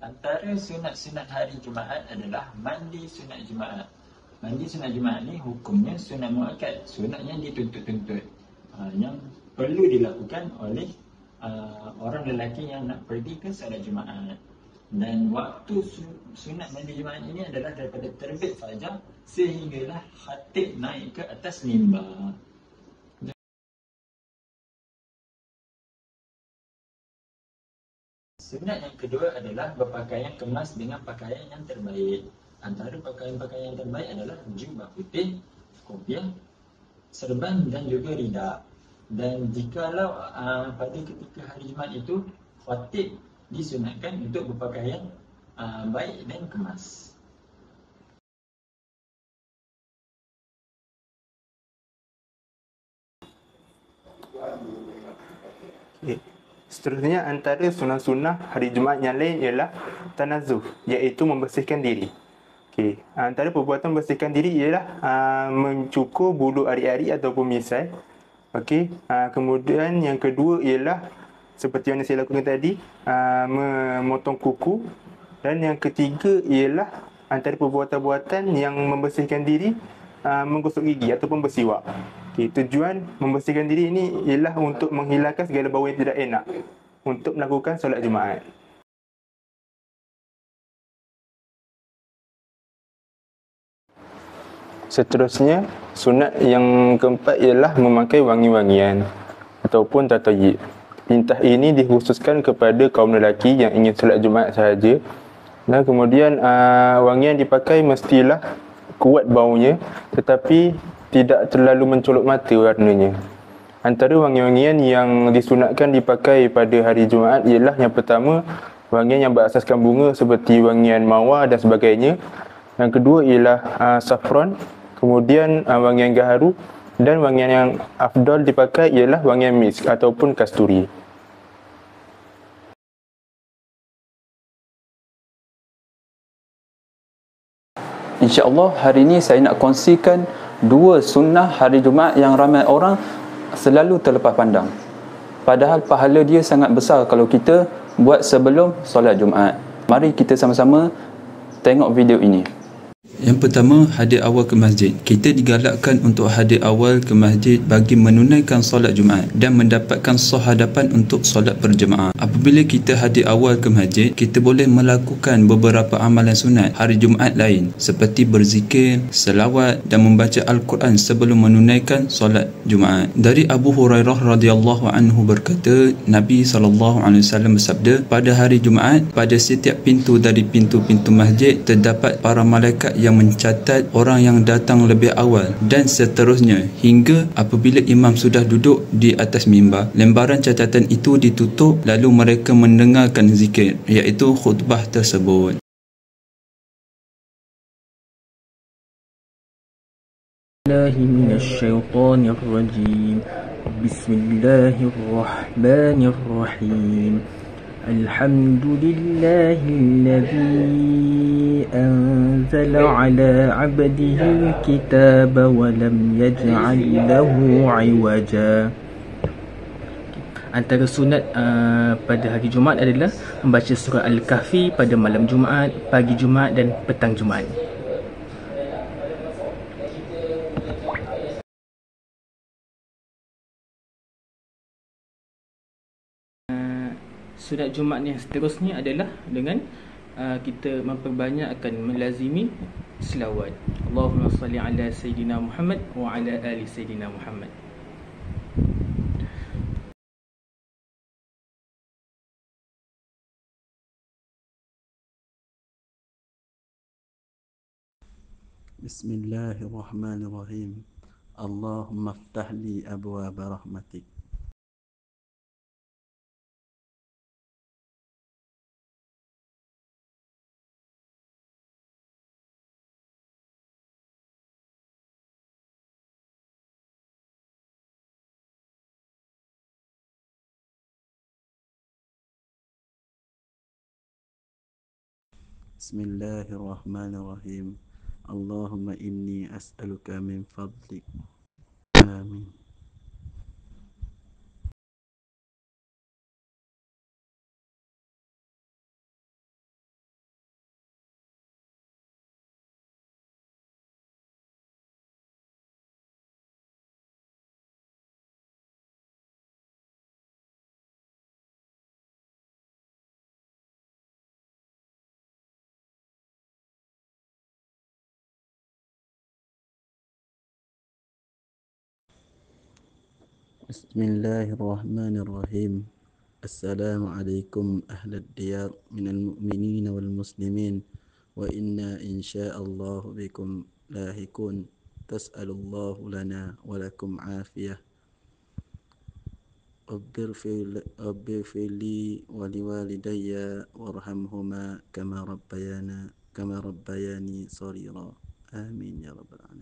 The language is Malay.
antara sunat-sunat hari Jumaat adalah mandi sunat Jumaat. Mandi sunat Jumaat ni hukumnya sunat muakkad, sunat yang dituntut-tuntut, yang perlu dilakukan oleh orang lelaki yang nak pergi ke solat Jumaat. Dan waktu sunat mandi Jumaat ini adalah daripada terbit fajar sehinggalah khatib naik ke atas mimbar. Sunat yang kedua adalah berpakaian kemas dengan pakaian yang terbaik. Antara pakaian-pakaian yang terbaik adalah jubah putih, kopiah, serban dan juga ridak. Dan jikalau pada ketika hari Jumaat itu, khatib disunatkan untuk berpakaian baik dan kemas. Okay. Seterusnya, antara sunnah-sunnah hari Jumaat yang lain ialah tanazuh, iaitu membersihkan diri. Okay. Antara perbuatan membersihkan diri ialah mencukur bulu ari-ari ataupun misai. Okay. Kemudian yang kedua ialah seperti yang saya lakukan tadi, memotong kuku. Dan yang ketiga ialah antara perbuatan-perbuatan yang membersihkan diri, menggosok gigi ataupun bersiwak. Okay, tujuan membersihkan diri ini ialah untuk menghilangkan segala bau yang tidak enak untuk melakukan solat Jumaat. Seterusnya, sunat yang keempat ialah memakai wangi-wangian ataupun tatayyib. Perintah ini dikhususkan kepada kaum lelaki yang ingin solat Jumaat sahaja. Dan kemudian wangian dipakai mestilah kuat baunya tetapi tidak terlalu mencolok mata warnanya. Antara wangi-wangian yang disunatkan dipakai pada hari Jumaat ialah yang pertama, wangian yang berasaskan bunga seperti wangian mawar dan sebagainya. Yang kedua ialah saffron, kemudian wangian gaharu, dan wangian yang afdal dipakai ialah wangian misk ataupun kasturi. InsyaAllah hari ini saya nak kongsikan dua sunnah hari Jumaat yang ramai orang selalu terlepas pandang. Padahal pahala dia sangat besar kalau kita buat sebelum solat Jumaat. Mari kita sama-sama tengok video ini. Yang pertama, hadir awal ke masjid. Kita digalakkan untuk hadir awal ke masjid bagi menunaikan solat Jumaat dan mendapatkan sahadapan untuk solat berjemaah. Apabila kita hadir awal ke masjid, kita boleh melakukan beberapa amalan sunat hari Jumaat lain seperti berzikir, selawat dan membaca Al-Quran sebelum menunaikan solat Jumaat. Dari Abu Hurairah radhiyallahu anhu berkata, Nabi SAW bersabda, pada hari Jumaat, pada setiap pintu dari pintu-pintu masjid terdapat para malaikat yang mencatat orang yang datang lebih awal dan seterusnya hingga apabila imam sudah duduk di atas mimbar, lembaran catatan itu ditutup lalu mereka mendengarkan zikir, iaitu khutbah tersebut. Bismillahirrahmanirrahim. Alhamdulillahilladzi anzala ala 'abdihi al-kitaba wa lam yaj'al lahu 'iwaja. Antara sunat pada hari Jumaat adalah membaca surah Al-Kahfi pada malam Jumaat, pagi Jumaat dan petang Jumaat. Sunat Jumaat yang seterusnya adalah dengan kita memperbanyakkan melazimi selawat. Allahumma salli ala Sayyidina Muhammad wa ala ali Sayyidina Muhammad. Bismillahirrahmanirrahim. Allahumma aftah li abwaaba rahmatik. Bismillahirrahmanirrahim. Allahumma inni as'aluka min fadlik. Amin. بسم الله الرحمن الرحيم. السلام عليكم أهل الديار من المؤمنين والمسلمين، وإنا إن شاء الله بكم لاحقون. تسأل الله لنا ولكم عافية. رب اغفر لي ولوالدي وارحمهما كما ربياني صغيرا. آمين يا رب العالمين.